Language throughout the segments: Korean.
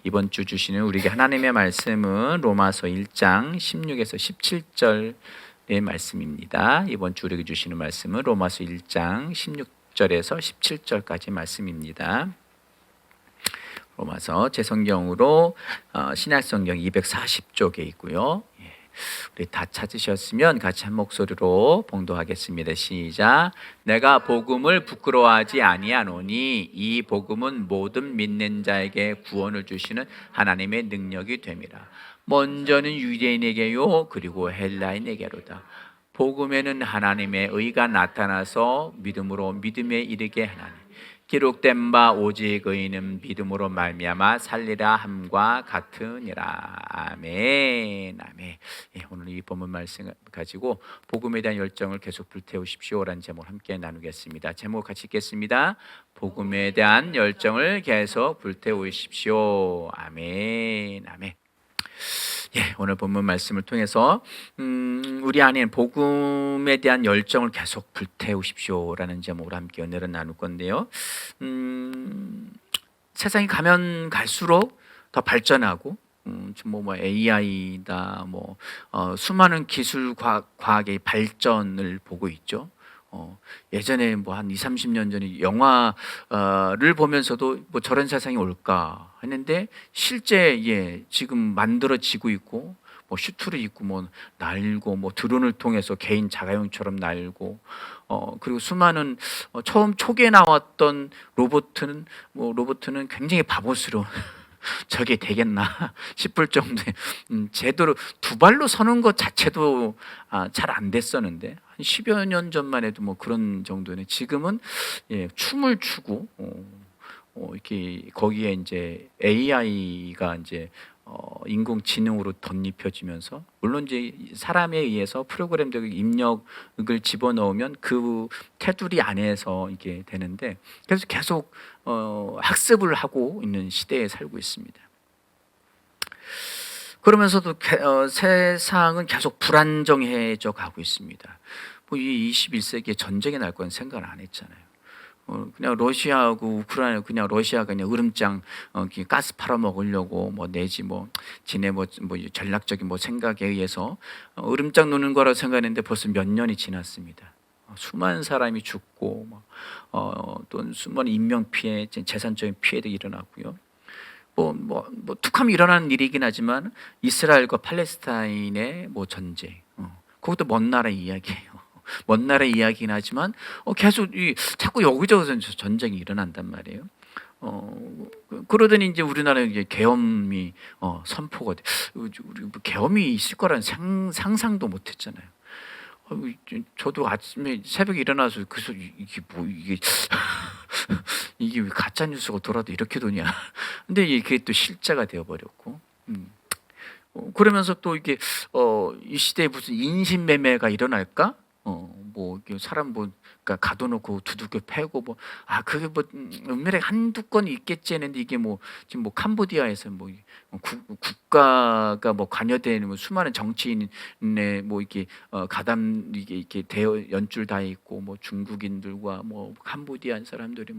이번 주 주시는 우리에게 하나님의 말씀은 로마서 1장 16에서 17절의 말씀입니다. 이번 주 우리에게 주시는 말씀은 로마서 1장 16절에서 17절까지 말씀입니다. 로마서 제 성경으로 신약성경 240쪽에 있고요. 우리 다 찾으셨으면 같이 한 목소리로 봉독하겠습니다. 시작. 내가 복음을 부끄러워하지 아니하노니 이 복음은 모든 믿는 자에게 구원을 주시는 하나님의 능력이 됨이라. 먼저는 유대인에게요 그리고 헬라인에게로다. 복음에는 하나님의 의가 나타나서 믿음으로 믿음에 이르게 하나니 기록된 바 오직 의인은 믿음으로 말미암아 살리라 함과 같으니라. 아멘. 아멘. 오늘 이 본문 말씀 가지고 복음에 대한 열정을 계속 불태우십시오라는 제목을 함께 나누겠습니다. 제목 같이 읽겠습니다. 복음에 대한 열정을 계속 불태우십시오. 아멘. 아멘. 오늘 본문 말씀을 통해서 우리 안에 복음에 대한 열정을 계속 불태우십시오라는 제목으로 함께 은혜를 나눌 건데요. 세상이 가면 갈수록 더 발전하고 뭐 AI다 수많은 기술 과학의 발전을 보고 있죠. 예전에 한 20-30년 전에 영화를 보면서도 저런 세상이 올까 했는데 실제 지금 만들어지고 있고 슈트를 입고 날고 드론을 통해서 개인 자가용처럼 날고 그리고 수많은 처음 초기에 나왔던 로봇은 굉장히 바보스러운 저게 되겠나 싶을 정도의 제대로 두 발로 서는 것 자체도 잘 안 됐었는데 한 10여 년 전만 해도 그런 정도는 지금은 춤을 추고 이렇게 거기에 이제 AI가 이제 인공지능으로 덧입혀지면서 물론 이제 사람에 의해서 프로그램적 입력을 집어넣으면 그 테두리 안에서 이게 되는데 그래서 계속 학습을 하고 있는 시대에 살고 있습니다. 그러면서도 세상은 계속 불안정해져 가고 있습니다. 이 21세기에 전쟁이 날 건 생각을 안 했잖아요. 그냥 러시아하고 우크라이나 그냥 러시아가 그냥 으름장 가스 팔아 먹으려고 내지 지네 전략적인 생각에 의해서 으름장 노는 거라고 생각했는데 벌써 몇 년이 지났습니다. 수많은 사람이 죽고 또 수많은 인명 피해, 재산적인 피해도 일어났고요. 툭하면 일어나는 일이긴 하지만 이스라엘과 팔레스타인의 전쟁, 그것도 먼 나라 이야기예요. 먼 나라 이야기긴 하지만 계속 자꾸 여기저기서 전쟁이 일어난단 말이에요. 그러더니 이제 우리나라에 이제 계엄이 선포가 돼. 우리 계엄이 있을 거라는 상상도 못했잖아요. 저도 아침에 새벽에 일어나서 그래서 이게 이게 왜 가짜 뉴스가 돌아도 이렇게 도냐. 근데 이게 또 실제가 되어버렸고. 그러면서 또 이게 이 시대에 무슨 인신매매가 일어날까? 사람 그러니까 가둬놓고 두들겨 패고 그게 은밀하게 한두 건이 있겠지 했는데 이게 지금 캄보디아에서 국가가 관여되는 수많은 정치인의 이게 가담 이게 대여 연줄 다 있고 중국인들과 캄보디안 사람들이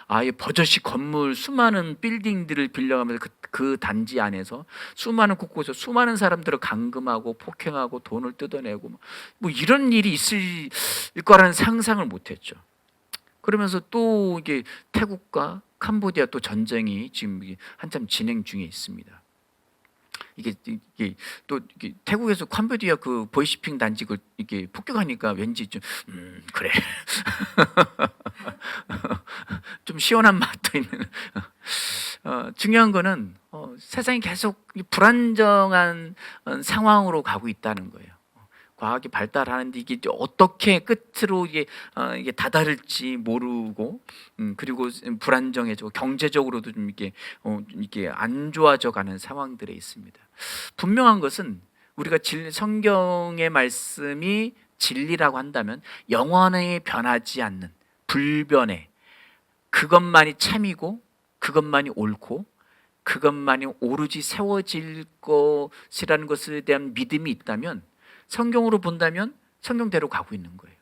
아예 버젓이 건물 수많은 빌딩들을 빌려가면서 그 단지 안에서 수많은 곳곳에서 수많은 사람들을 감금하고 폭행하고 돈을 뜯어내고 이런 일이 있을 거라는 상상을 못했죠. 그러면서 또 이게 태국과 캄보디아 또 전쟁이 지금 한참 진행 중에 있습니다. 이게 또 태국에서 캄보디아 그 보이시핑 단지 이게 폭격하니까 왠지 좀 그래 좀 시원한 맛도 있는. 중요한 거는 세상이 계속 불안정한 상황으로 가고 있다는 거예요. 과학이 발달하는데 이게 어떻게 끝으로 이게 다다를지 모르고 그리고 불안정해지고 경제적으로도 좀 이게 안 좋아져가는 상황들에 있습니다. 분명한 것은 우리가 성경의 말씀이 진리라고 한다면 영원히 변하지 않는 불변의 그것만이 참이고 그것만이 옳고 그것만이 오로지 세워질 것이라는 것에 대한 믿음이 있다면 성경으로 본다면 성경대로 가고 있는 거예요.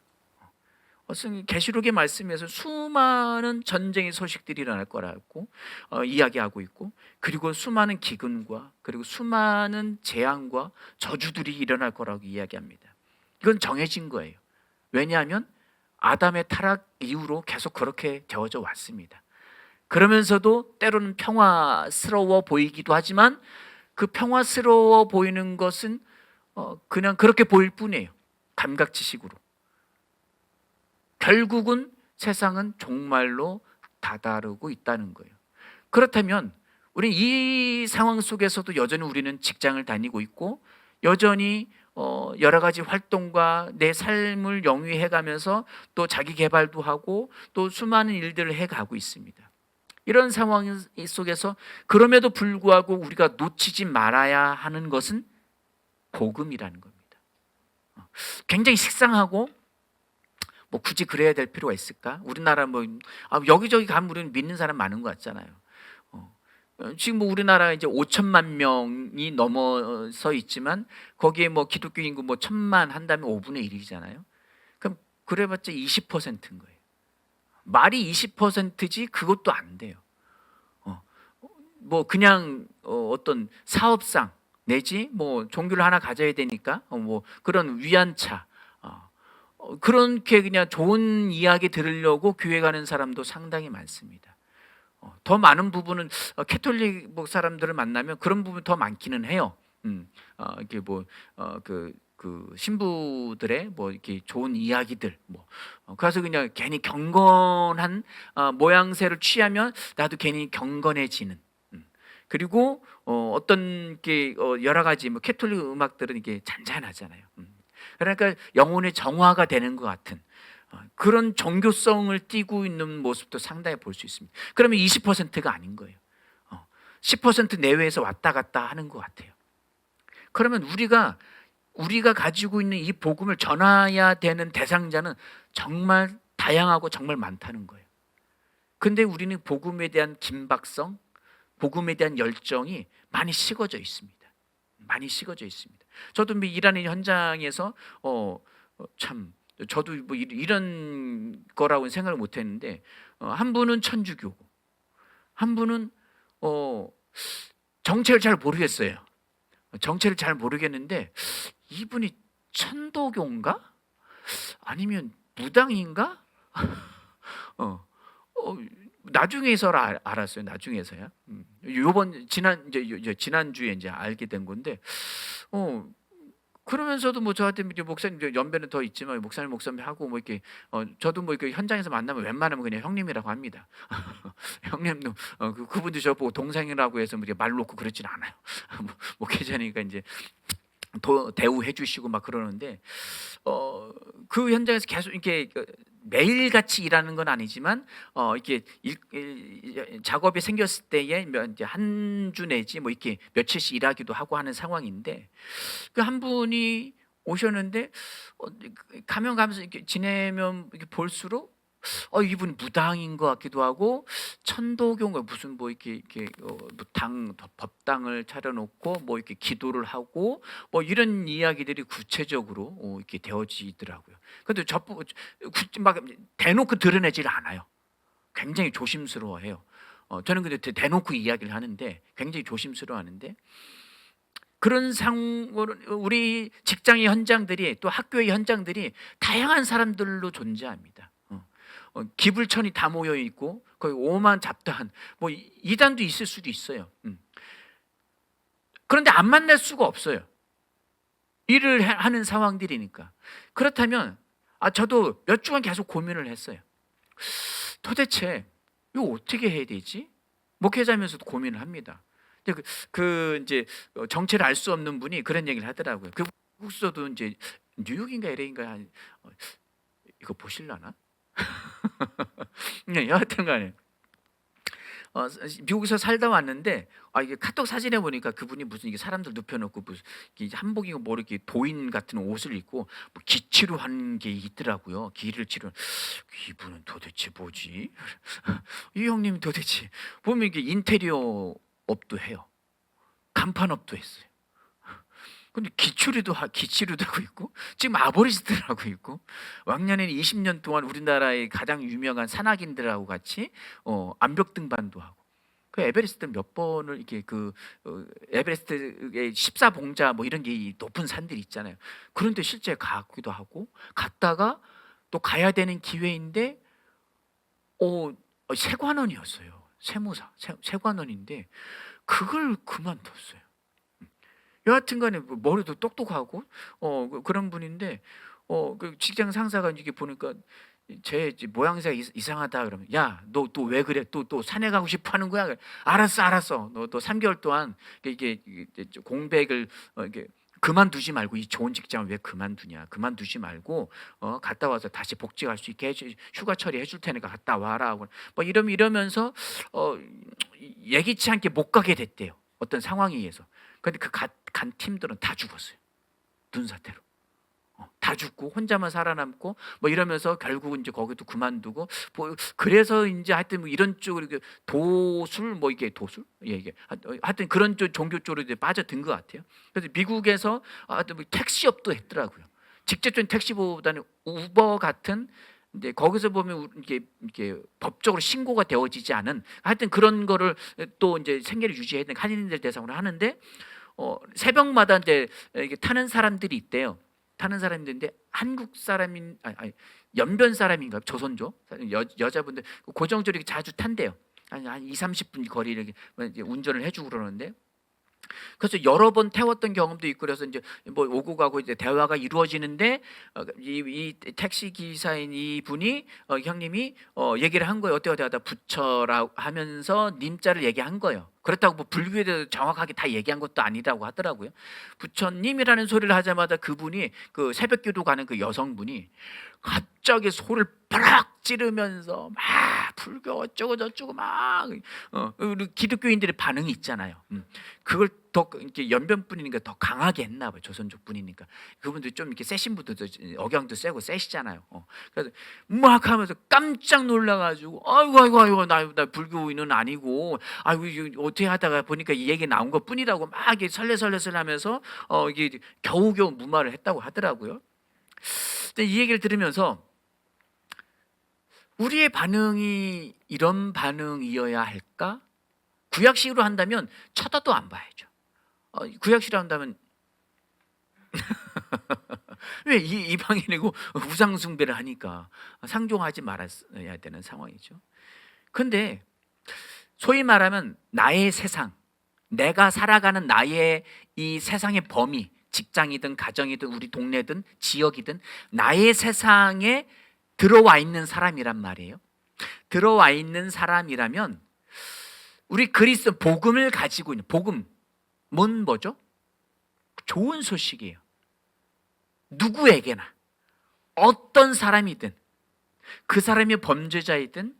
계시록의 말씀에서 수많은 전쟁의 소식들이 일어날 거라고 이야기하고 있고, 그리고 수많은 기근과 그리고 수많은 재앙과 저주들이 일어날 거라고 이야기합니다. 이건 정해진 거예요. 왜냐하면 아담의 타락 이후로 계속 그렇게 되어져 왔습니다. 그러면서도 때로는 평화스러워 보이기도 하지만 그 평화스러워 보이는 것은 그냥 그렇게 보일 뿐이에요. 감각지식으로. 결국은 세상은 종말로 다다르고 있다는 거예요. 그렇다면 우리 이 상황 속에서도 여전히 우리는 직장을 다니고 있고, 여전히 여러 가지 활동과 내 삶을 영위해가면서 또 자기 개발도 하고 또 수많은 일들을 해가고 있습니다. 이런 상황 속에서 그럼에도 불구하고 우리가 놓치지 말아야 하는 것은 복음이라는 겁니다. 굉장히 식상하고 뭐 굳이 그래야 될 필요가 있을까? 우리나라 뭐 여기저기 가면 우리는 믿는 사람 많은 것 같잖아요. 지금 뭐 우리나라 이제 5천만 명이 넘어서 있지만 거기에 뭐 기독교 인구 뭐 1,000만 한다면 5분의 1이잖아요. 그럼 그래봤자 20%인 거예요. 말이 20%지 그것도 안 돼요. 뭐 그냥 어떤 사업상 내지 뭐 종교를 하나 가져야 되니까 뭐 그런 위안차, 그렇게 그냥 좋은 이야기 들으려고 교회 가는 사람도 상당히 많습니다. 더 많은 부분은 캐톨릭 뭐 사람들을 만나면 그런 부분 더 많기는 해요. 이게 뭐 그 신부들의 뭐 이렇게 좋은 이야기들 그래서 그냥 괜히 경건한 모양새를 취하면 나도 괜히 경건해지는. 그리고 어떤 게 여러 가지 뭐 캐톨릭 음악들은 이게 잔잔하잖아요. 그러니까 영혼의 정화가 되는 것 같은 그런 종교성을 띠고 있는 모습도 상당히 볼 수 있습니다. 그러면 20%가 아닌 거예요. 10% 내외에서 왔다 갔다 하는 것 같아요. 그러면 우리가 가지고 있는 이 복음을 전해야 되는 대상자는 정말 다양하고 정말 많다는 거예요. 근데 우리는 복음에 대한 긴박성, 복음에 대한 열정이 많이 식어져 있습니다. 많이 식어져 있습니다. 저도 일하는 현장에서 참 저도 뭐 이런 거라고는 생각을 못했는데 한 분은 천주교고 한 분은 정체를 잘 모르겠어요. 정체를 잘 모르겠는데 이분이 천도교인가? 아니면 무당인가? 나중에서 알았어요. 나중에서야. 요번 지난주에 이제 알게 된 건데 그러면서도 뭐 저한테 이제 목사님 연배는 더 있지만 목사님 하고 뭐 이렇게 저도 뭐 이렇게 현장에서 만나면 웬만하면 그냥 형님이라고 합니다. 형님도 그분도 저보고 동생이라고 해서 뭐 말 놓고 그러진 않아요. 목회자니까 이제 대우해 주시고 막 그러는데 그 현장에서 계속 이렇게 매일 같이 일하는 건 아니지만 이렇게 작업이 생겼을 때에 이제 한 주 내지 뭐 이렇게 며칠씩 일하기도 하고 하는 상황인데 그 한 분이 오셨는데 가면서 이렇게 지내면 이렇게 볼수록 이분 무당인 것 같기도 하고 천도교인가 무슨 뭐 이렇게 뭐 법당을 차려놓고 뭐 이렇게 기도를 하고 뭐 이런 이야기들이 구체적으로 이렇게 되어지더라고요. 근데 막 대놓고 드러내질 않아요. 굉장히 조심스러워해요. 저는 근데 대놓고 이야기를 하는데 굉장히 조심스러워하는데 그런 우리 직장의 현장들이 또 학교의 현장들이 다양한 사람들로 존재합니다. 기불천이 다 모여 있고 거의 오만 잡다한 뭐 이단도 있을 수도 있어요. 그런데 안 만날 수가 없어요. 일을 하는 상황들이니까. 그렇다면 저도 몇 주간 계속 고민을 했어요. 도대체 이거 어떻게 해야 되지? 목회자면서도 고민을 합니다. 근데 이제 정체를 알 수 없는 분이 그런 얘기를 하더라고요. 그 국서도 이제 뉴욕인가 LA인가 이거 보실라나? 네, 여하튼간에 미국에서 살다 왔는데 이게 카톡 사진에 보니까 그분이 무슨 이게 사람들 눕혀놓고 무슨 한복이고 뭐 이렇게 도인 같은 옷을 입고 뭐 기치료 하는 게 있더라고요. 기를 치료. 이분은 도대체 뭐지? 이 형님 도대체 보면 이게 인테리어 업도 해요. 간판업도 했어요. 근데 기치료도 하고 있고 지금 아보리스트를 하고 있고 왕년에는 20년 동안 우리나라의 가장 유명한 산악인들하고 같이 암벽 등반도 하고 그 에베레스트 몇 번을 이렇게 에베레스트의 14봉자 뭐 이런 게 높은 산들이 있잖아요. 그런데 실제 가기도 하고 갔다가 또 가야 되는 기회인데 세관원이었어요. 세관원인데 그걸 그만뒀어요. 여하튼간에 머리도 똑똑하고 그런 분인데 그 직장 상사가 이게 보니까 제 모양새가 이상하다 그러면 야 너 또 왜 그래 또 산에 가고 싶어 하는 거야. 알았어 너 3개월 동안 이게 공백을 이게 그만두지 말고 이 좋은 직장을 왜 그만두지 말고 갔다 와서 다시 복직할 수 있게 휴가 처리해 줄 테니까 갔다 와라 뭐 이러면서 예기치 않게 못 가게 됐대요. 어떤 상황에 의해서. 근데 그 간 팀들은 다 죽었어요. 눈사태로. 다 죽고 혼자만 살아남고 뭐 이러면서 결국은 이제 거기도 그만두고 뭐 그래서 이제 하여튼 뭐 이런 쪽으로 도술 뭐 이게 도술 이게 하여튼 그런 쪽 종교 쪽으로 이제 빠져든 것 같아요. 그래서 미국에서 하여튼 뭐 택시업도 했더라고요. 직접적인 택시보다는 우버 같은 이제 거기서 보면 이게 법적으로 신고가 되어지지 않은 하여튼 그런 거를 또 이제 생계를 유지해야 되는 한인들 대상으로 하는데 새벽마다 이제 이게 타는 사람들이 있대요. 타는 사람들인데 한국 사람인 연변 사람인가 조선족 여자분들 고정적으로 이렇게 자주 탄대요. 한 2, 30분 거리를 이렇게 운전을 해주고 그러는데 그래서 여러 번 태웠던 경험도 있고 그래서 이제 뭐 오고 가고 이제 대화가 이루어지는데 이 택시 기사인 이 분이 형님이 얘기를 한 거예요. 어때 하다 부처라고 하면서 님자를 얘기한 거예요. 그렇다고 뭐 불교에 대해서 정확하게 다 얘기한 것도 아니라고 하더라고요. 부처님이라는 소리를 하자마자 그분이 그 새벽기도 가는 그 여성분이 갑자기 소리를 바락 지르면서 막 불교 어쩌고 저쩌고 막 우리 기독교인들의 반응이 있잖아요. 그걸 더 이렇게 연변분이니까 더 강하게 했나 봐요. 조선족 분이니까 그분들 좀 이렇게 세신 분들도 억양도 세고 세시잖아요. 그래서 막 하면서 깜짝 놀라가지고 아이고 나 불교인은 아니고 아이고 어떻게 하다가 보니까 이 얘기 나온 것 뿐이라고 막 이렇게 설레설레설하면서 이게 겨우겨우 무마를 했다고 하더라고요. 근데 이 얘기를 들으면서 우리의 반응이 이런 반응이어야 할까? 구약식으로 한다면 쳐다도 안 봐야죠. 구약식으로 한다면 왜 이방인이고 우상 숭배를 하니까 상종하지 말아야 되는 상황이죠. 근데 소위 말하면 나의 세상, 내가 살아가는 나의 이 세상의 범위, 직장이든 가정이든 우리 동네든 지역이든 나의 세상에 들어와 있는 사람이란 말이에요. 들어와 있는 사람이라면 우리 그리스도 복음을 가지고 있는 복음은 뭐죠? 좋은 소식이에요. 누구에게나 어떤 사람이든 그 사람이 범죄자이든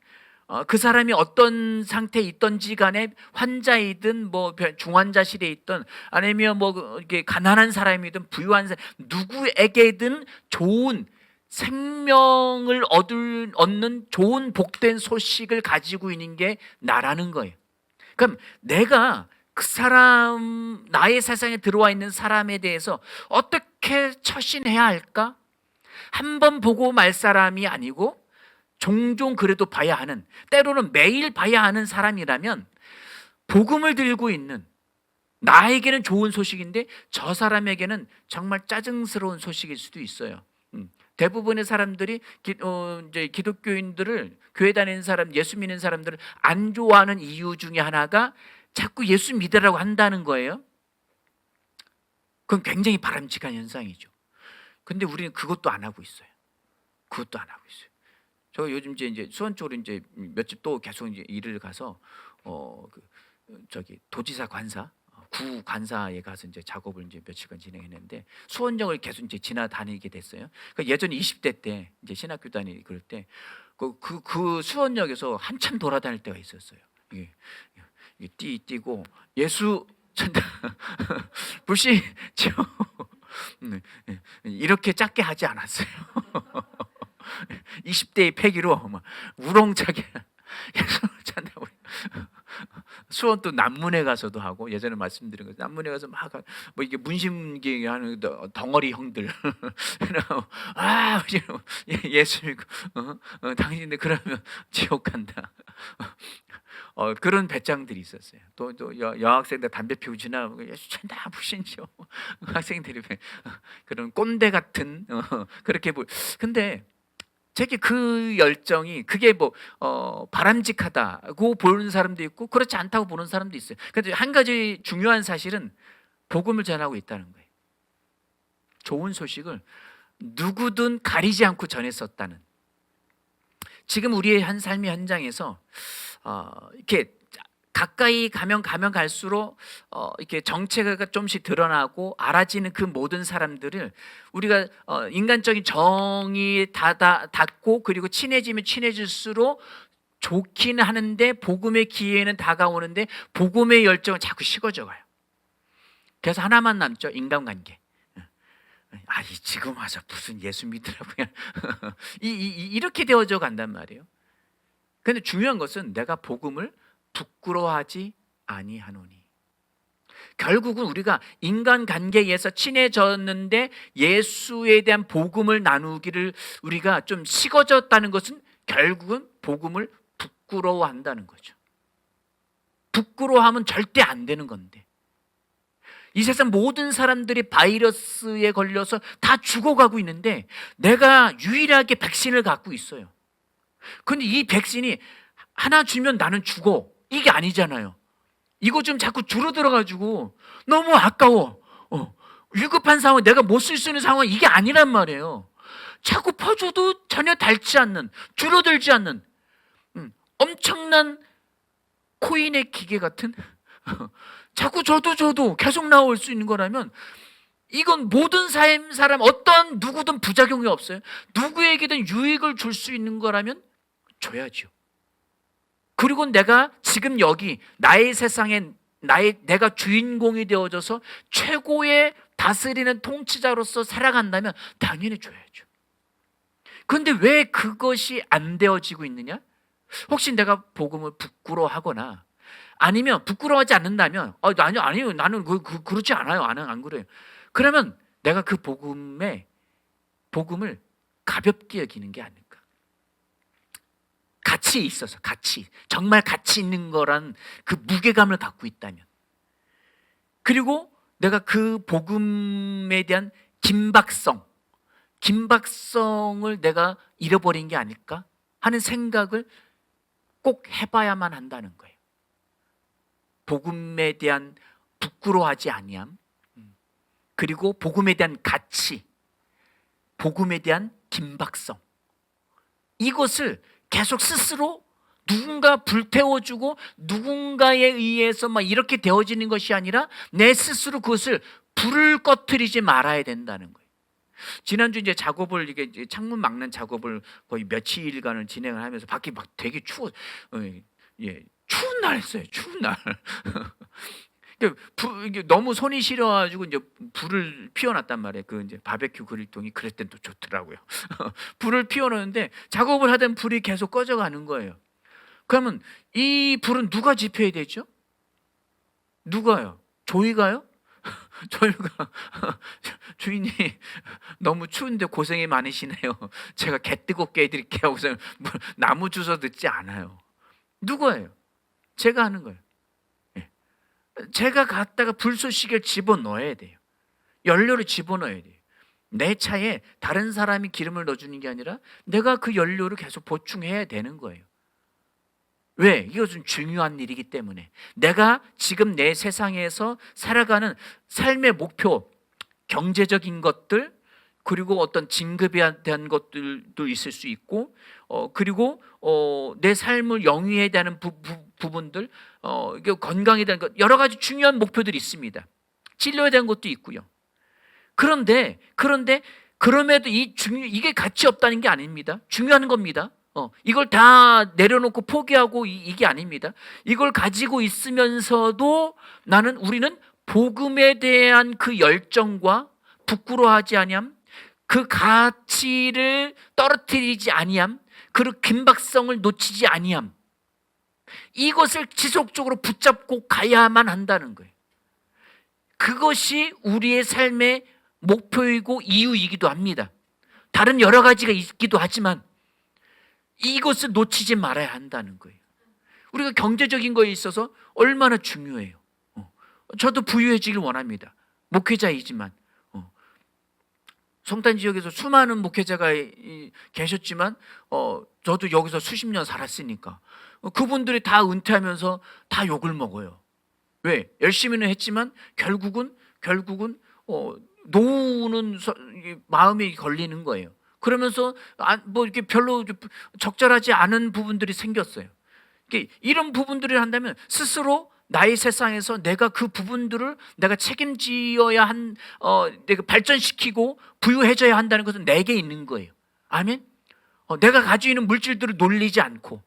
그 사람이 어떤 상태에 있던지 간에 환자이든 뭐 중환자실에 있든 아니면 뭐 이게 가난한 사람이든 부유한 사람 누구에게든 좋은 생명을 얻는 좋은 복된 소식을 가지고 있는 게 나라는 거예요. 그럼 내가 그 사람 나의 세상에 들어와 있는 사람에 대해서 어떻게 처신해야 할까? 한 번 보고 말 사람이 아니고 종종 그래도 봐야 하는 때로는 매일 봐야 하는 사람이라면 복음을 들고 있는 나에게는 좋은 소식인데 저 사람에게는 정말 짜증스러운 소식일 수도 있어요. 대부분의 사람들이 이제 기독교인들을 교회 다니는 사람, 예수 믿는 사람들을 안 좋아하는 이유 중에 하나가 자꾸 예수 믿으라고 한다는 거예요. 그건 굉장히 바람직한 현상이죠. 근데 우리는 그것도 안 하고 있어요. 그것도 안 하고 있어요. 저 요즘 이제 수원 쪽으로 이제 몇 집 또 계속 이제 일을 가서 도지사 관사 구 관사에 가서 이제 작업을 이제 며칠간 진행했는데 수원역을 계속 이제 지나다니게 됐어요. 그러니까 예전에 20대 때 이제 신학교 다니고 그럴 때 그 수원역에서 한참 돌아다닐 때가 있었어요. 이게 뛰고 예수 천다 불씨 이렇게 작게 하지 않았어요. 20대의 패기로 막 우렁차게 수원 또 남문에 가서도 하고, 예전에 말씀드린 거 남문에 가서 막 뭐 이게 문심기 하는 덩어리 형들 아 예수 믿고 당신들 그러면 지옥 간다. 그런 배짱들이 있었어요. 또 여학생들 담배 피우고 지나가면 예수 천다 부신죠. 학생들이 그런 꼰대 같은 그렇게 근데 제게 그 열정이 그게 뭐 바람직하다고 보는 사람도 있고 그렇지 않다고 보는 사람도 있어요. 근데 한 가지 중요한 사실은 복음을 전하고 있다는 거예요. 좋은 소식을 누구든 가리지 않고 전했었다는. 지금 우리의 한 삶의 현장에서 이렇게 가까이 가면 갈수록 이렇게 정체가 좀씩 드러나고 알아지는 그 모든 사람들을 우리가 인간적인 정이 닿고 그리고 친해지면 친해질수록 좋기는 하는데 복음의 기회는 다가오는데 복음의 열정은 자꾸 식어져 가요. 그래서 하나만 남죠. 인간관계. 지금 와서 무슨 예수 믿으라고요. 이렇게 되어져 간단 말이에요. 그런데 중요한 것은 내가 복음을 부끄러워하지 아니하노니. 결국은 우리가 인간관계에서 친해졌는데 예수에 대한 복음을 나누기를 우리가 좀 식어졌다는 것은 결국은 복음을 부끄러워한다는 거죠. 부끄러워하면 절대 안 되는 건데, 이 세상 모든 사람들이 바이러스에 걸려서 다 죽어가고 있는데 내가 유일하게 백신을 갖고 있어요. 그런데 이 백신이 하나 주면 나는 죽어, 이게 아니잖아요. 이거 좀 자꾸 줄어들어가지고 너무 아까워. 위급한 상황, 내가 못 쓸 수 있는 상황, 이게 아니란 말이에요. 자꾸 퍼줘도 전혀 닳지 않는, 줄어들지 않는 엄청난 코인의 기계 같은 자꾸 줘도 계속 나올 수 있는 거라면, 이건 모든 사람 어떤 누구든 부작용이 없어요. 누구에게든 유익을 줄 수 있는 거라면 줘야죠. 그리고 내가 지금 여기 나의 세상에 내가 주인공이 되어져서 최고의 다스리는 통치자로서 살아간다면 당연히 줘야죠. 그런데 왜 그것이 안 되어지고 있느냐? 혹시 내가 복음을 부끄러워하거나 아니면 부끄러워하지 않는다면 아니요 나는 그렇지 않아요. 안 그래요. 그러면 내가 그 복음을 가볍게 여기는 게 아닐까? 가치에 있어서 정말 가치 있는 거란 그 무게감을 갖고 있다면, 그리고 내가 그 복음에 대한 긴박성을 내가 잃어버린 게 아닐까 하는 생각을 꼭 해봐야만 한다는 거예요. 복음에 대한 부끄러워하지 아니함, 그리고 복음에 대한 가치, 복음에 대한 긴박성, 이것을 계속 스스로 누군가 불태워주고 누군가에 의해서 막 이렇게 되어지는 것이 아니라 내 스스로 그것을 불을 꺼트리지 말아야 된다는 거예요. 지난주 이제 작업을, 이게 창문 막는 작업을 거의 며칠간을 진행을 하면서 밖이 막 되게 추운 날 했어요. 추운 날. 이게 너무 손이 시려가지고 이제 불을 피워놨단 말이에요. 그 이제 바베큐 그릴통이 그럴 땐 또 좋더라고요. 불을 피워놓는데 작업을 하던 불이 계속 꺼져가는 거예요. 그러면 이 불은 누가 지펴야 되죠? 누가요? 조이가요? 저희가 주인이 너무 추운데 고생이 많으시네요. 제가 개 뜨겁게 해드릴게요. 우선 나무 주워 듣지 않아요. 누구예요? 제가 하는 거예요. 제가 갖다가 불쏘시개를 집어넣어야 돼요. 연료를 집어넣어야 돼요. 내 차에 다른 사람이 기름을 넣어주는 게 아니라 내가 그 연료를 계속 보충해야 되는 거예요. 왜? 이것은 중요한 일이기 때문에. 내가 지금 내 세상에서 살아가는 삶의 목표, 경제적인 것들, 그리고 어떤 진급에 대한 것들도 있을 수 있고, 그리고 내 삶을 영위해야 되는 부분들, 건강에 대한 것, 여러 가지 중요한 목표들이 있습니다. 진로에 대한 것도 있고요. 그런데 그럼에도 이게 가치 없다는 게 아닙니다. 중요한 겁니다. 이걸 다 내려놓고 포기하고 이게 아닙니다. 이걸 가지고 있으면서도 우리는 복음에 대한 그 열정과 부끄러워하지 아니함, 그 가치를 떨어뜨리지 아니함, 그 긴박성을 놓치지 아니함, 이것을 지속적으로 붙잡고 가야만 한다는 거예요. 그것이 우리의 삶의 목표이고 이유이기도 합니다. 다른 여러 가지가 있기도 하지만 이것을 놓치지 말아야 한다는 거예요. 우리가 경제적인 거에 있어서 얼마나 중요해요. 저도 부유해지길 원합니다. 목회자이지만 성탄 지역에서 수많은 목회자가 계셨지만 저도 여기서 수십 년 살았으니까 그분들이 다 은퇴하면서 다 욕을 먹어요. 왜? 열심히는 했지만 결국은 노후는 마음이 걸리는 거예요. 그러면서 뭐 이렇게 별로 적절하지 않은 부분들이 생겼어요. 이런 부분들을 한다면 스스로 나의 세상에서 내가 그 부분들을 내가 책임지어야 내가 발전시키고 부유해져야 한다는 것은 내게 있는 거예요. 아멘. 내가 가지고 있는 물질들을 놀리지 않고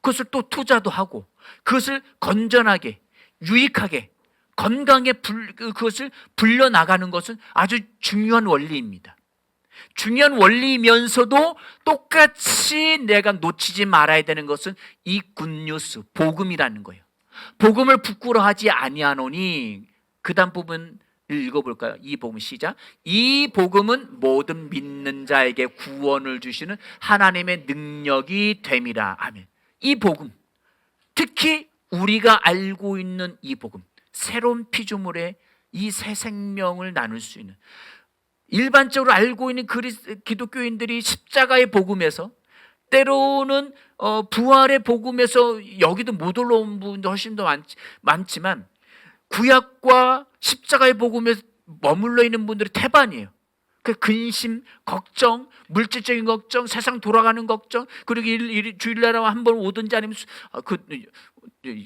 그것을 또 투자도 하고 그것을 건전하게 유익하게 건강에 그것을 불려나가는 것은 아주 중요한 원리입니다. 중요한 원리이면서도 똑같이 내가 놓치지 말아야 되는 것은 이 굿뉴스, 복음이라는 거예요. 복음을 부끄러워하지 아니하노니, 그 다음 부분 읽어볼까요? 이 복음 시작. 이 복음은 모든 믿는 자에게 구원을 주시는 하나님의 능력이 됨이라. 아멘. 이 복음, 특히 우리가 알고 있는 이 복음, 새로운 피조물의 이 새 생명을 나눌 수 있는, 일반적으로 알고 있는 기독교인들이 십자가의 복음에서 때로는 부활의 복음에서 여기도 못 올라온 분도 훨씬 더 많지만 구약과 십자가의 복음에 머물러 있는 분들이 태반이에요. 그 근심, 걱정, 물질적인 걱정, 세상 돌아가는 걱정, 그리고 주일날에 한 번 오든지 아니면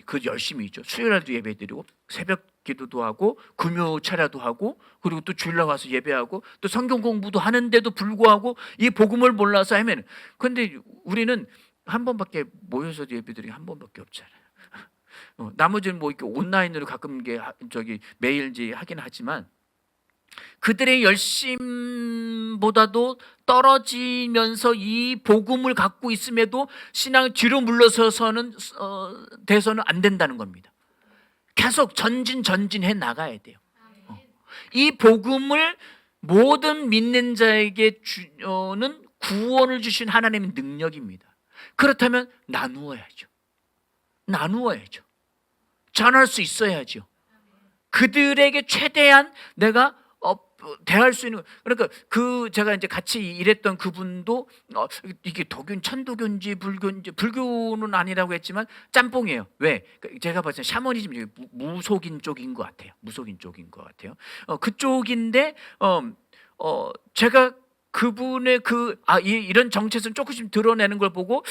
그 열심히 있죠. 수요일날도 예배드리고 새벽 기도도 하고 금요 차례도 하고 그리고 또 주일날 와서 예배하고 또 성경 공부도 하는데도 불구하고 이 복음을 몰라서 하면, 그런데 우리는 한 번밖에 모여서 예배드리기 한 번밖에 없잖아요. 나머지는 뭐 이렇게 온라인으로 가끔 매일 하긴 하지만 그들의 열심보다도 떨어지면서 이 복음을 갖고 있음에도 신앙을 뒤로 물러서서는 돼서는 안 된다는 겁니다. 계속 전진해 나가야 돼요. 이 복음을 모든 믿는 자에게 주는 구원을 주신 하나님의 능력입니다. 그렇다면 나누어야죠. 전할 수 있어야죠. 그들에게 최대한 내가 대할 수 있는, 그러니까 제가 이제 같이 일했던 그분도 이게 도교는 천도교인지 불교는 아니라고 했지만 짬뽕이에요. 왜? 제가 봤을 때 샤머니즘 무속인 쪽인 것 같아요. 그쪽인데 제가 그분의 이런 정체성을 조금씩 드러내는 걸 보고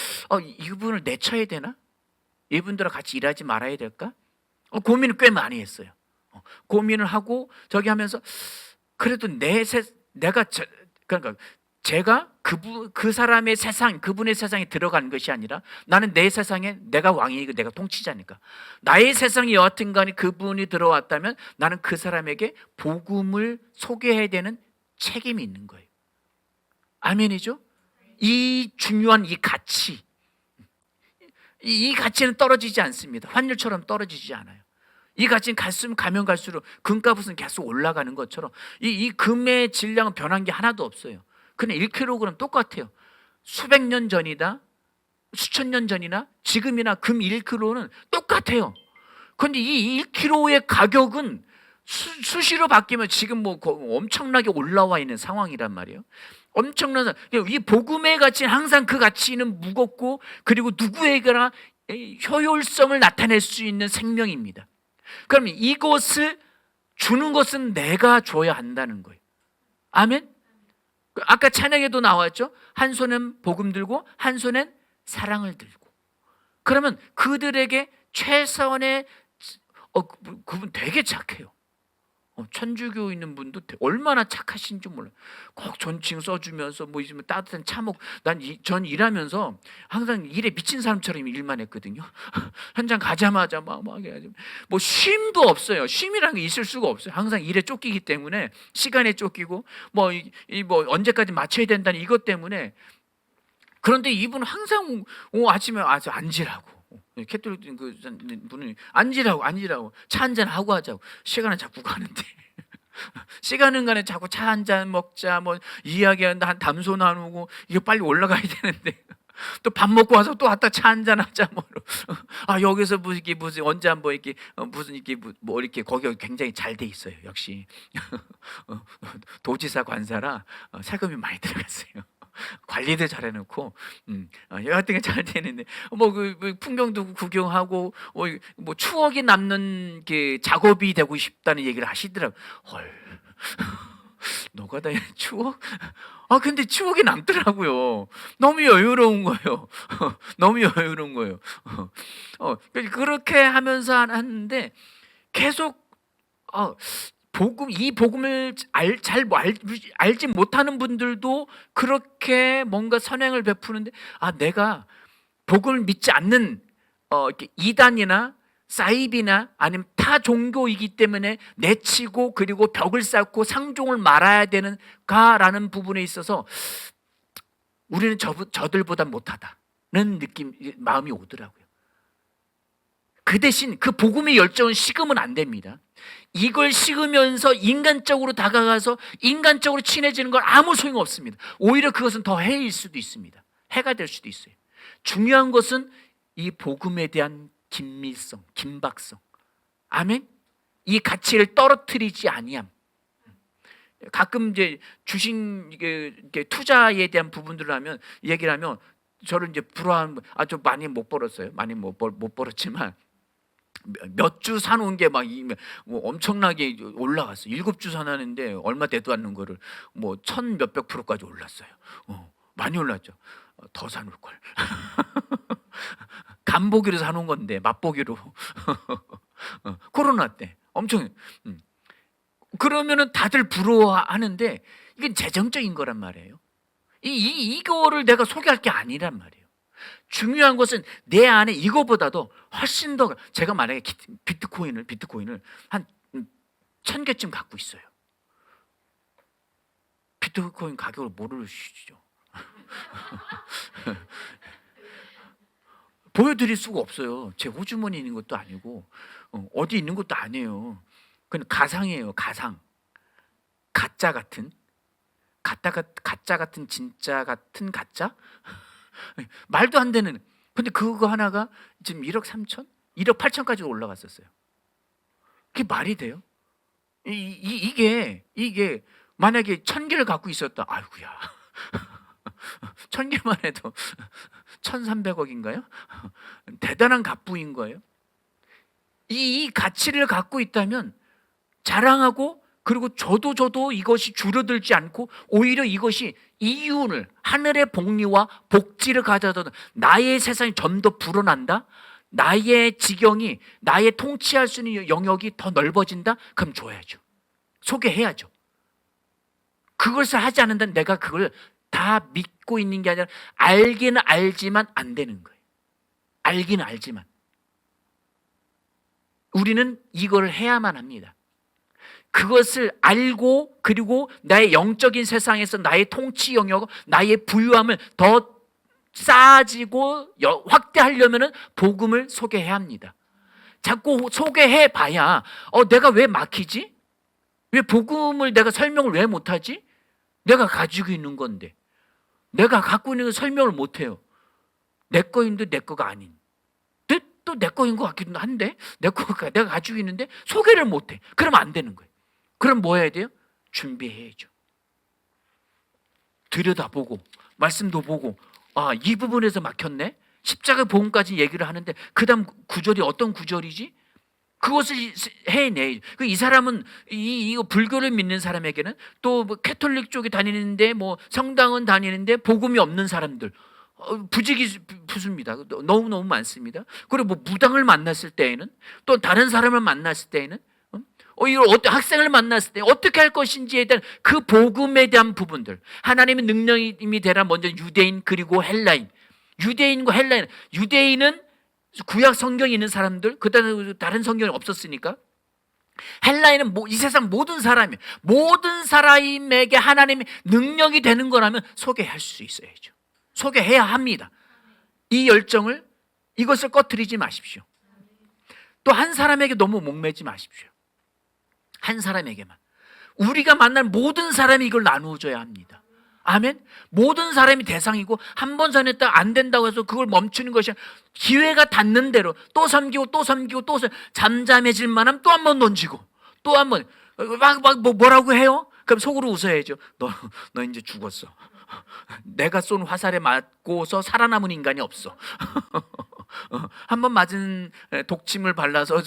이분을 내쳐야 되나? 이분들과 같이 일하지 말아야 될까? 고민을 꽤 많이 했어요. 고민을 하고 저기 하면서 그래도 그러니까 제가 그 사람의 세상, 그분의 세상에 들어간 것이 아니라 나는 내 세상에 내가 왕이고 내가 통치자니까 나의 세상에 여하튼 간에 그분이 들어왔다면 나는 그 사람에게 복음을 소개해야 되는 책임이 있는 거예요. 아멘이죠? 이 중요한 이 가치, 이 가치는 떨어지지 않습니다. 환율처럼 떨어지지 않아요. 이 가치는 가면 갈수록 금값은 계속 올라가는 것처럼 이 금의 질량은 변한 게 하나도 없어요. 그냥 1kg 똑같아요. 수백 년 전이다, 수천 년 전이나 지금이나 금 1kg는 똑같아요. 그런데 이 1kg의 가격은 수시로 바뀌면 지금 뭐 엄청나게 올라와 있는 상황이란 말이에요. 엄청난, 이 복음의 가치는 항상 그 가치는 무겁고 그리고 누구에게나 효율성을 나타낼 수 있는 생명입니다. 그럼 이것을 주는 것은 내가 줘야 한다는 거예요. 아멘? 아까 찬양에도 나왔죠. 한 손엔 복음 들고 한 손엔 사랑을 들고. 그러면 그들에게 최선의 그분 되게 착해요. 천주교 있는 분도 얼마나 착하신지 몰라요. 꼭 존칭 써주면서 뭐 있으면 따뜻한 차목. 전 일하면서 항상 일에 미친 사람처럼 일만 했거든요. 현장 가자마자 막 해가지고 뭐 쉼도 없어요. 쉼이라는 게 있을 수가 없어요. 항상 일에 쫓기기 때문에 시간에 쫓기고 뭐 언제까지 맞춰야 된다는 이것 때문에. 그런데 이분은 항상 아침에 앉으라고. 캐톨릭 그 분이 앉으라고 차 한잔 하고 하자고. 시간은 자꾸 가는데 시간은 가네 자꾸 차 한잔 먹자 뭐 이야기하는데 한 담소 나누고 이게 빨리 올라가야 되는데 또 밥 먹고 와서 또 왔다 차 한잔 하자 뭐. 여기서 무슨 언제 한번 이렇게 무슨 이렇게 뭐 이렇게 거기가 굉장히 잘 돼 있어요. 역시 도지사 관사라 세금이 많이 들어갔어요. 관리도 잘해놓고 여하튼 잘 되는데 그 풍경도 구경하고 뭐 추억이 남는 게 작업이 되고 싶다는 얘기를 하시더라고. 헐. 노가다 추억? 근데 추억이 남더라고요. 너무 여유로운 거예요. 너무 여유로운 거예요. 그렇게 하면서 하는데 계속 이 복음을 알지 못하는 분들도 그렇게 뭔가 선행을 베푸는데 내가 복음을 믿지 않는 이렇게 이단이나 사이비나 아니면 타 종교이기 때문에 내치고 그리고 벽을 쌓고 상종을 말아야 되는가라는 부분에 있어서 우리는 저들보다 못하다는 마음이 오더라고요. 그 대신 그 복음의 열정은 식으면 안 됩니다. 이걸 식으면서 인간적으로 다가가서 인간적으로 친해지는 건 아무 소용 없습니다. 오히려 그것은 더 해일 수도 있습니다. 해가 될 수도 있어요. 중요한 것은 이 복음에 대한 긴밀성, 긴박성. 아멘. 이 가치를 떨어뜨리지 아니함. 가끔 이제 주식 투자에 대한 부분들을 하면 얘기를 하면 저를 이제 부러워하는 저 많이 못 벌었어요. 많이 못 벌었지만 몇 주 사놓은 게 막 엄청나게 올라갔어요. 7주 사놨는데 얼마 되도 않는 거를 뭐 1000 몇백 프로까지 올랐어요. 많이 올랐죠. 더 사놓을 걸. 간보기로 사놓은 건데 맛보기로. 코로나 때 엄청. 그러면은 다들 부러워하는데 이건 재정적인 거란 말이에요. 이거를 내가 소개할 게 아니란 말이에요. 중요한 것은 내 안에 이거보다도 훨씬 더 제가 만약에 비트코인을 한 1000개쯤 갖고 있어요. 비트코인 가격을 모르시죠? 보여드릴 수가 없어요. 제 호주머니에 있는 것도 아니고 어디 있는 것도 아니에요. 그건 가상이에요. 가상. 가짜 같은 진짜 같은 가짜? 말도 안 되는. 근데 그거 하나가 지금 1억 3천? 1억 8천까지 올라갔었어요. 그게 말이 돼요? 이게 만약에 1000개를 갖고 있었다. 아이고야. 1000개만 해도 1300억인가요? 대단한 갑부인 거예요. 이 가치를 갖고 있다면 자랑하고 그리고 저도 이것이 줄어들지 않고 오히려 이것이 이윤을 하늘의 복리와 복지를 가져다 나의 세상이 좀 더 불어난다. 나의 지경이 나의 통치할 수 있는 영역이 더 넓어진다. 그럼 줘야죠. 소개해야죠. 그것을 하지 않는다면 내가 그걸 다 믿고 있는 게 아니라 알기는 알지만 안 되는 거예요. 알기는 알지만 우리는 이걸 해야만 합니다. 그것을 알고 그리고 나의 영적인 세상에서 나의 통치 영역, 나의 부유함을 더 쌓아지고 확대하려면 복음을 소개해야 합니다. 자꾸 소개해봐야 내가 왜 막히지? 왜 복음을 내가 설명을 왜 못하지? 내가 가지고 있는 건데 내가 갖고 있는 걸 설명을 못해요. 내 거인데 내 거가 아닌 또 내 거인 것 같기도 한데 내가 가지고 있는데 소개를 못해. 그러면 안 되는 거예요. 그럼 뭐 해야 돼요? 준비해야죠. 들여다보고 말씀도 보고 이 부분에서 막혔네. 십자가 복음까지 얘기를 하는데 그 다음 구절이 어떤 구절이지? 그것을 해내. 이 사람은 이 불교를 믿는 사람에게는 또 뭐 캐톨릭 쪽에 다니는데 뭐 성당은 다니는데 복음이 없는 사람들 부지기 푸습니다. 너무 많습니다. 그리고 뭐 무당을 만났을 때에는 또 다른 사람을 만났을 때에는 이걸 학생을 만났을 때 어떻게 할 것인지에 대한 그 복음에 대한 부분들 하나님의 능력이 되라. 먼저 유대인 그리고 헬라인. 유대인과 헬라인. 유대인은 구약 성경에 있는 사람들 그다음에 다른 성경이 없었으니까 헬라인은 이 세상 모든 사람에게 하나님의 능력이 되는 거라면 소개할 수 있어야죠. 소개해야 합니다. 이 열정을 이것을 꺼트리지 마십시오. 또 한 사람에게 너무 목매지 마십시오. 한 사람에게만. 우리가 만날 모든 사람이 이걸 나누어줘야 합니다. 아멘. 모든 사람이 대상이고 한 번 전했다 안 된다고 해서 그걸 멈추는 것이 기회가 닿는 대로 또 섬기고 또 섬기고 또 잠잠해질 만하면 또 한 번 던지고 또 한 번 뭐라고 해요? 그럼 속으로 웃어야죠. 너 이제 죽었어. 내가 쏜 화살에 맞고서 살아남은 인간이 없어. 한 번 맞은 독침을 발라서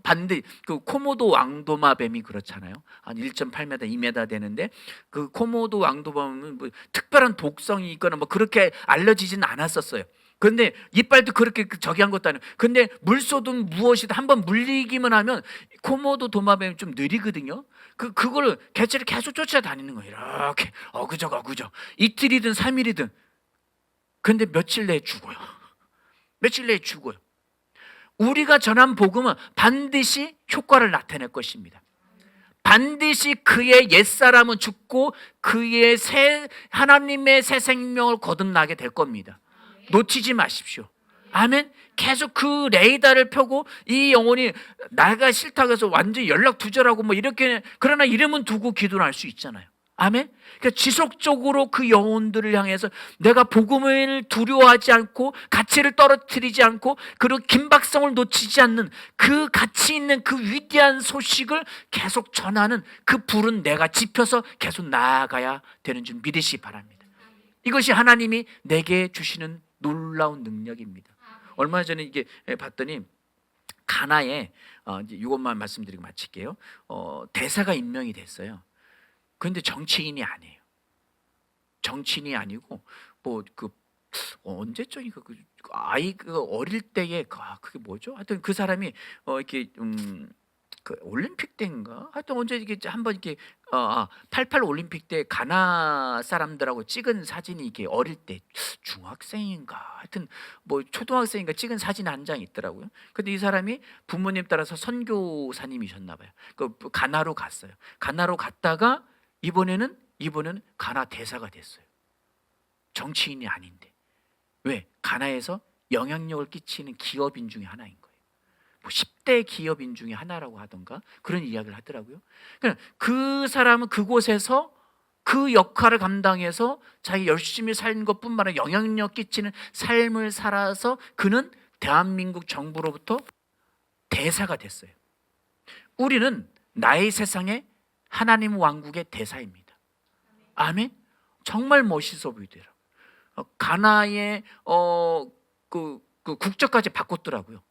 반대 그 코모도 왕도마뱀이 그렇잖아요. 한 1.8m, 2m 되는데 그 코모도 왕도마뱀은 뭐 특별한 독성이 있거나 뭐 그렇게 알려지진 않았었어요. 그런데 이빨도 그렇게 저기 한 것도 아니에요. 근데 물소든 무엇이든 한번 물리기만 하면 코모도 도마뱀이 좀 느리거든요. 그걸 개체를 계속 쫓아다니는 거예요. 이렇게 어그적 이틀이든 3일이든. 근데 며칠 내에 죽어요. 며칠 내에 죽어요. 우리가 전한 복음은 반드시 효과를 나타낼 것입니다. 반드시 그의 옛사람은 죽고 그의 하나님의 새 생명을 거듭나게 될 겁니다. 놓치지 마십시오. 아멘. 계속 그 레이더를 펴고 이 영혼이 나가 싫다고 해서 완전히 연락 두절하고 뭐 이렇게, 그러나 이름은 두고 기도를 할 수 있잖아요. 아멘. 그러니까 지속적으로 그 영혼들을 향해서 내가 복음을 두려워하지 않고 가치를 떨어뜨리지 않고 그리고 긴박성을 놓치지 않는 그 가치 있는 그 위대한 소식을 계속 전하는 그 불은 내가 지펴서 계속 나아가야 되는 줄 믿으시기 바랍니다. 이것이 하나님이 내게 주시는 놀라운 능력입니다. 얼마 전에 이게 봤더니 가나에 이제 이것만 말씀드리고 마칠게요. 대사가 임명이 됐어요. 그런데 정치인이 아니에요. 정치인이 아니고 뭐 그 언제쯤인가 그 아이가 어릴 때에 그게 뭐죠? 하여튼 그 사람이 이렇게 그 올림픽 때인가? 하여튼 언제 이게 한번 이렇게 88 올림픽 때 가나 사람들하고 찍은 사진이 이게 어릴 때 중학생인가? 하여튼 뭐 초등학생인가 찍은 사진 한 장 있더라고요. 근데 이 사람이 부모님 따라서 선교사님이셨나 봐요. 그 가나로 갔어요. 가나로 갔다가 이번에는 가나 대사가 됐어요. 정치인이 아닌데. 왜? 가나에서 영향력을 끼치는 기업인 중에 하나인 거예요. 뭐 10대 기업인 중에 하나라고 하던가 그런 이야기를 하더라고요. 그러니까 그 사람은 그곳에서 그 역할을 감당해서 자기 열심히 산 것뿐만 아니라 영향력 끼치는 삶을 살아서 그는 대한민국 정부로부터 대사가 됐어요. 우리는 나의 세상에 하나님 왕국의 대사입니다. 아멘. 정말 멋있어 보이더라고요. 가나의 그 국적까지 바꿨더라고요.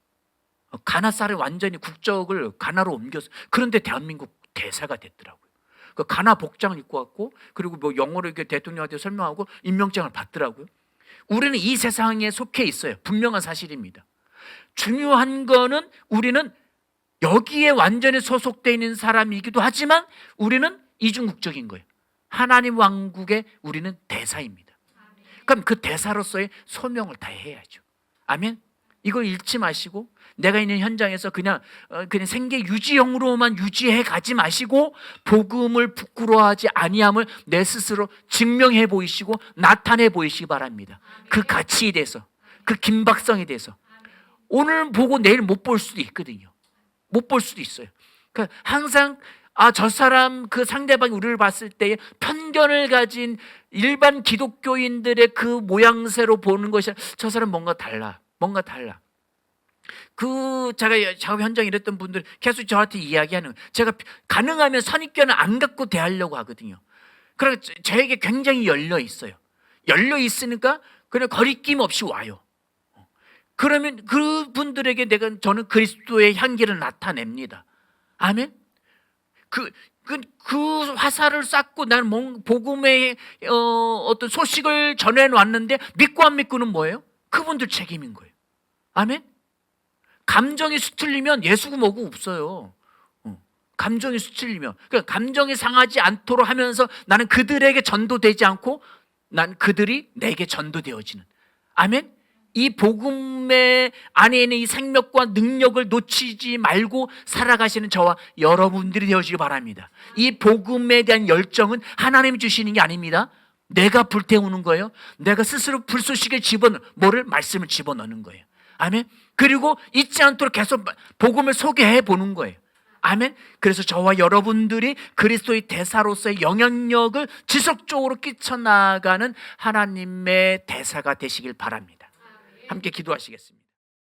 가나 쌀을 완전히 국적을 가나로 옮겼어요. 그런데 대한민국 대사가 됐더라고요. 그 가나 복장을 입고 왔고 그리고 뭐 영어로 이렇게 대통령한테 설명하고 임명장을 받더라고요. 우리는 이 세상에 속해 있어요. 분명한 사실입니다. 중요한 거는 우리는 여기에 완전히 소속되어 있는 사람이기도 하지만 우리는 이중국적인 거예요. 하나님 왕국의 우리는 대사입니다. 그럼 그 대사로서의 소명을 다해야죠. 아멘. 이걸 잃지 마시고 내가 있는 현장에서 그냥 생계 유지형으로만 유지해 가지 마시고 복음을 부끄러워하지 아니함을 내 스스로 증명해 보이시고 나타내 보이시기 바랍니다. 그 가치에 대해서, 그 긴박성에 대해서. 오늘 보고 내일 못 볼 수도 있거든요. 못 볼 수도 있어요. 그러니까 항상 저 사람, 그 상대방이 우리를 봤을 때에 편견을 가진 일반 기독교인들의 그 모양새로 보는 것이 저 사람 뭔가 달라. 제가 작업 현장에 일했던 분들 계속 저한테 이야기하는 거예요. 제가 가능하면 선입견을 안 갖고 대하려고 하거든요. 그래서 저에게 굉장히 열려 있어요. 열려 있으니까 그냥 거리낌 없이 와요. 그러면 그분들에게 저는 그리스도의 향기를 나타냅니다. 아멘. 그 화살을 쐈고 나는 복음의 어떤 소식을 전해놨는데 믿고 안 믿고는 뭐예요? 그분들 책임인 거예요. 아멘. 감정이 수틀리면 예수고 뭐고 없어요. 감정이 수틀리면, 그러니까 감정이 상하지 않도록 하면서 나는 그들에게 전도되지 않고 난 그들이 내게 전도되어지는. 아멘. 이 복음의 안에 있는 이 생명과 능력을 놓치지 말고 살아가시는 저와 여러분들이 되어지기 바랍니다. 이 복음에 대한 열정은 하나님이 주시는 게 아닙니다. 내가 불태우는 거예요. 내가 스스로 불쏘시개 말씀을 집어넣는 거예요. 아멘. 그리고 잊지 않도록 계속 복음을 소개해 보는 거예요. 아멘. 그래서 저와 여러분들이 그리스도의 대사로서의 영향력을 지속적으로 끼쳐나가는 하나님의 대사가 되시길 바랍니다. 함께 기도하시겠습니다.